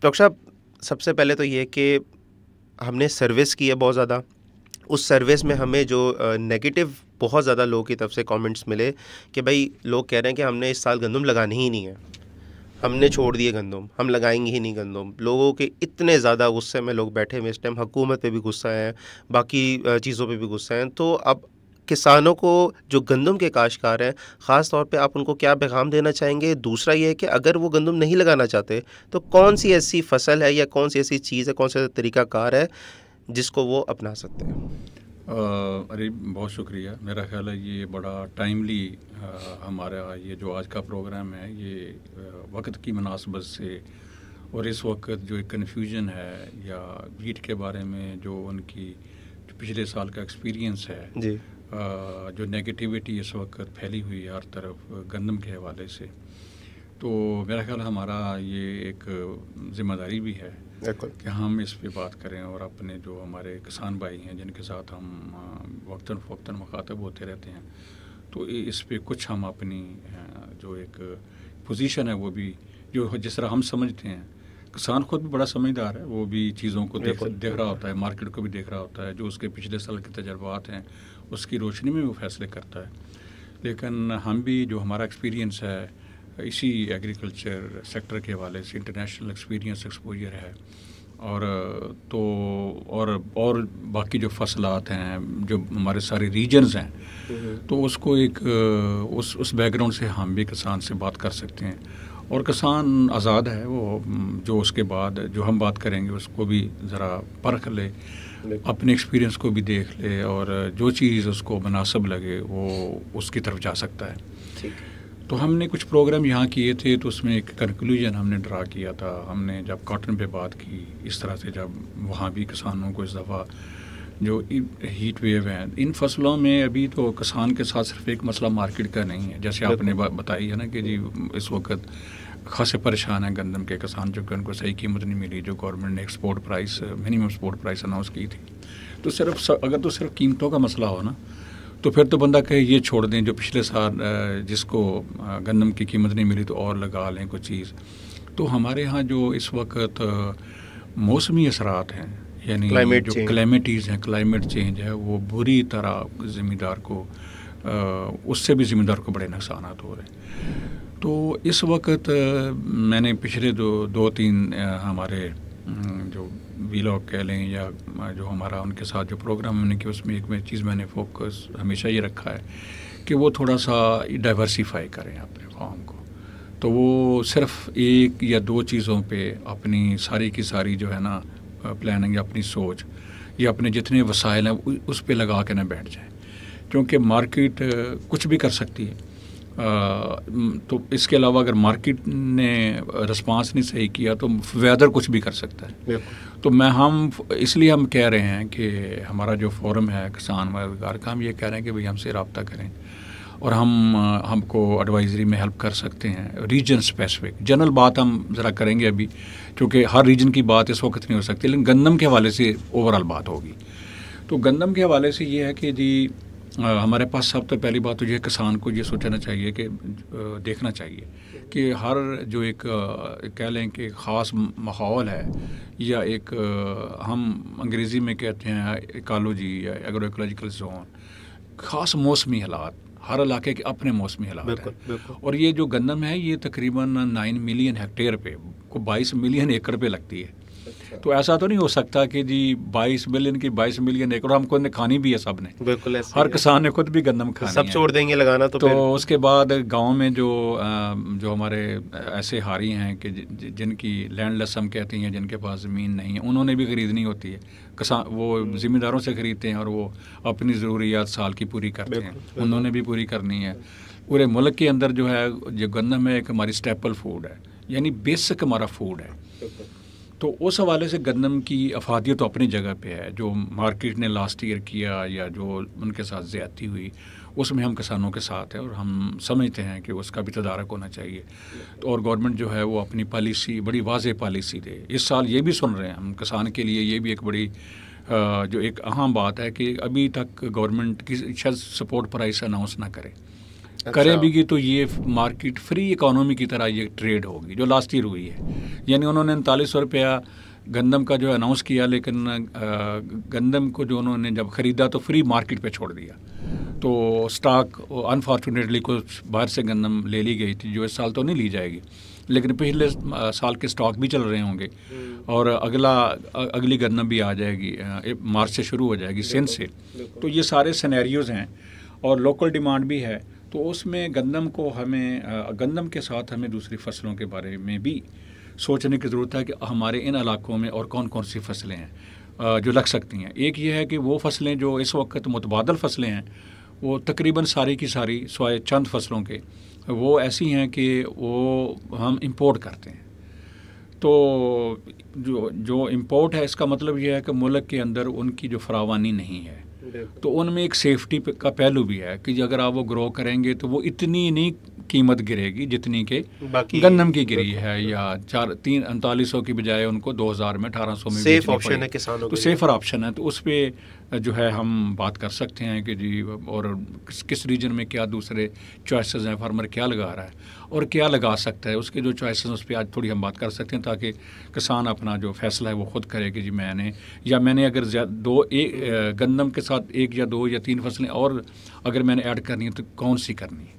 Doctor साहब, सबसे पहले तो ये कि हमने सर्विस की है बहुत ज़्यादा। उस सर्विस में हमें जो नेगेटिव बहुत ज़्यादा लोगों की तरफ से कमेंट्स मिले कि भाई लोग कह रहे हैं कि हमने इस साल गंदम लगानी ही नहीं है, हमने छोड़ दिए गंदम, हम लगाएंगे ही नहीं गंदम। लोगों के इतने ज़्यादा गुस्से में लोग बैठे हुए इस टाइम, हुकूमत पे भी गुस्सा है, बाकी चीज़ों पे भी गुस्सा है। तो अब किसानों को, जो गंदम के काश्तकार हैं, ख़ास तौर पे आप उनको क्या पैगाम देना चाहेंगे? दूसरा ये है कि अगर वो गंदम नहीं लगाना चाहते तो कौन सी ऐसी फसल है या कौन सी ऐसी चीज़ है, कौन सा तरीक़ाकार है जिसको वो अपना सकते हैं? अरे बहुत शुक्रिया। मेरा ख़्याल है ये बड़ा टाइमली हमारा ये जो आज का प्रोग्राम है ये वक्त की मुनासबत से, और इस वक्त जो एक कन्फ्यूजन है या वीट के बारे में जो उनकी जो पिछले साल का एक्सपीरियंस है जी। जो नेगेटिविटी इस वक्त फैली हुई है हर तरफ गंदम के हवाले से, तो मेरा ख्याल हमारा ये एक ज़िम्मेदारी भी है कि हम इस पे बात करें और अपने जो हमारे किसान भाई हैं जिनके साथ हम वक्तन फ़वक्तन मुखातब होते रहते हैं, तो इस पे कुछ हम अपनी जो एक पोजीशन है वो भी जो जिस तरह हम समझते हैं। किसान खुद भी बड़ा समझदार है, वो भी चीज़ों को देख रहा होता है, मार्केट को भी देख रहा होता है, जो उसके पिछले साल के तजर्बात हैं उसकी रोशनी में वो फैसले करता है। लेकिन हम भी जो हमारा एक्सपीरियंस है इसी एग्रीकल्चर सेक्टर के हवाले से इंटरनेशनल एक्सपीरियंस एक्सपोजर है, और तो और बाकी जो फसलात हैं जो हमारे सारे रीजन्स हैं, तो उसको एक उस बैकग्राउंड से हम भी किसान से बात कर सकते हैं। और किसान आज़ाद है, वो जो उसके बाद जो हम बात करेंगे उसको भी ज़रा परख ले, अपने एक्सपीरियंस को भी देख ले, और जो चीज़ उसको मुनासिब लगे वो उसकी तरफ जा सकता है। तो हमने कुछ प्रोग्राम यहाँ किए थे, तो उसमें एक कंक्लूजन हमने ड्रा किया था। हमने जब कॉटन पे बात की इस तरह से, जब वहाँ भी किसानों को इस दफ़ा जो हीट वेव है इन फसलों में, अभी तो किसान के साथ सिर्फ एक मसला मार्केट का नहीं है, जैसे आपने बताई है ना कि जी इस वक्त खासे परेशान है गंदम के किसान, जो कि उनको सही कीमत नहीं मिली, जो गवर्नमेंट ने export price minimum export price announce की थी। तो सिर्फ कीमतों का मसला हो ना, तो फिर तो बंदा कहे ये छोड़ दें, जो पिछले साल जिसको गंदम की कीमत नहीं मिली तो और लगा लें कुछ चीज़। तो हमारे यहाँ जो इस वक्त मौसमी असरात हैं, यानी जो क्लाइमेटीज़ हैं, क्लाइमेट चेंज है, वो बुरी तरह ज़मींदार को उससे भी ज़मींदार को बड़े नुकसान हो रहे हैं। तो इस वक्त मैंने पिछले दो तीन हमारे जो वीलॉग कह लें या जो हमारा उनके साथ जो प्रोग्राम हमने किया, उसमें एक चीज़ मैंने फोकस हमेशा ये रखा है कि वो थोड़ा सा डाइवर्सिफाई करें अपने फार्म को। तो वो सिर्फ एक या दो चीज़ों पे अपनी सारी की सारी जो है ना प्लानिंग या अपनी सोच या अपने जितने वसाइल हैं उस पे लगा के ना बैठ जाए, क्योंकि मार्केट कुछ भी कर सकती है। तो इसके अलावा अगर मार्केट ने रिस्पांस नहीं सही किया तो वेदर कुछ भी कर सकता है। तो इसलिए हम कह रहे हैं कि हमारा जो फोरम है किसान मददगार का, हम ये कह रहे हैं कि भाई हमसे रब्ता करें और हमको एडवाइजरी में हेल्प कर सकते हैं। रीजन स्पेसिफिक जनरल बात हम ज़रा करेंगे अभी, क्योंकि हर रीजन की बात इस वक्त नहीं हो सकती, लेकिन गंदम के हवाले से ओवरऑल बात होगी। तो गंदम के हवाले से ये है कि जी हमारे पास सब तो पहली बात तो ये किसान को ये सोचना चाहिए कि देखना चाहिए कि हर जो एक कह लें कि ख़ास माहौल है या एक हम अंग्रेज़ी में कहते हैं इकोलॉजी या एग्रो इकोलॉजिकल जोन, ख़ास मौसमी हालात, हर इलाके के अपने मौसमी हालात हैं। और ये जो गंदम है ये तकरीबन 9 मिलियन हेक्टेयर पे को 22 मिलियन एकड़ पे लगती है। तो ऐसा तो नहीं हो सकता कि जी 22 मिलियन एकड़ हमको खानी भी है सब ने, बिल्कुल हर किसान ने खुद भी गंदम खानी सब छोड़ देंगे लगाना। तो उसके बाद गांव में जो हमारे ऐसे हारी हैं कि जिनकी लैंडलेस हम कहते हैं, जिनके पास ज़मीन नहीं है, उन्होंने भी ख़रीदनी होती है। किसान वो ज़िम्मेदारों से ख़रीदते हैं और वो अपनी ज़रूरियात साल की पूरी करते हैं, उन्होंने भी पूरी करनी है। पूरे मुल्क के अंदर जो है जो गंदम है एक हमारी स्टेपल फूड है, यानी बेसिक हमारा फूड है। तो उस हवाले से गंदम की अफादियत तो अपनी जगह पे है। जो मार्केट ने लास्ट ईयर किया या जो उनके साथ ज़्यादती हुई उसमें हम किसानों के साथ हैं और हम समझते हैं कि उसका भी तदारक होना चाहिए। तो और गवर्नमेंट जो है वो अपनी पॉलिसी बड़ी वाज़ेह पॉलिसी दे। इस साल ये भी सुन रहे हैं हम किसान के लिए, ये भी एक बड़ी जो एक अहम बात है कि अभी तक गवर्नमेंट की शायद सपोर्ट प्राइस अनाउंस ना करे। करें भी तो ये मार्केट फ्री इकोनॉमी की तरह ये ट्रेड होगी जो लास्ट ईयर हुई है। यानी उन्होंने 3900 रुपया गंदम का जो अनाउंस किया, लेकिन गंदम को जो उन्होंने जब ख़रीदा तो फ्री मार्केट पे छोड़ दिया। तो स्टॉक अनफॉर्चुनेटली कुछ बाहर से गंदम ले ली गई थी जो इस साल तो नहीं ली जाएगी, लेकिन पिछले साल के स्टॉक भी चल रहे होंगे और अगली गंदम भी आ जाएगी, मार्च से शुरू हो जाएगी सिंध से। तो ये सारे सिनेरियोज़ हैं और लोकल डिमांड भी है। तो उसमें गंदम को हमें गंदम के साथ हमें दूसरी फसलों के बारे में भी सोचने की ज़रूरत है कि हमारे इन इलाकों में और कौन कौन सी फसलें हैं जो लग सकती हैं। एक ये है कि वो फसलें जो इस वक्त मुतबादल फसलें हैं वो तकरीबन सारी की सारी सिवाय चंद फसलों के वो ऐसी हैं कि वो हम इंपोर्ट करते हैं। तो जो इंपोर्ट है इसका मतलब ये है कि मुल्क के अंदर उनकी जो फरावानी नहीं है, तो उनमें एक सेफ्टी का पहलू भी है कि अगर आप वो ग्रो करेंगे तो वो इतनी नहीं कीमत गिरेगी जितनी के गन्नम की गिरी है, या 3900 की बजाय उनको 2000 में 1800 में सेफ ऑप्शन है किसानों तो सेफर ऑप्शन है। तो उस पर जो है हम बात कर सकते हैं कि जी और किस रीजन में क्या दूसरे चॉइसेस हैं, फार्मर क्या लगा रहा है और क्या लगा सकता है, उसके जो चॉइसेस उस पर आज थोड़ी हम बात कर सकते हैं ताकि किसान अपना जो फैसला है वो खुद करे कि जी मैंने अगर गंदम के साथ 1 या 2 या 3 फसलें और अगर मैंने ऐड करनी है तो कौन सी करनी है।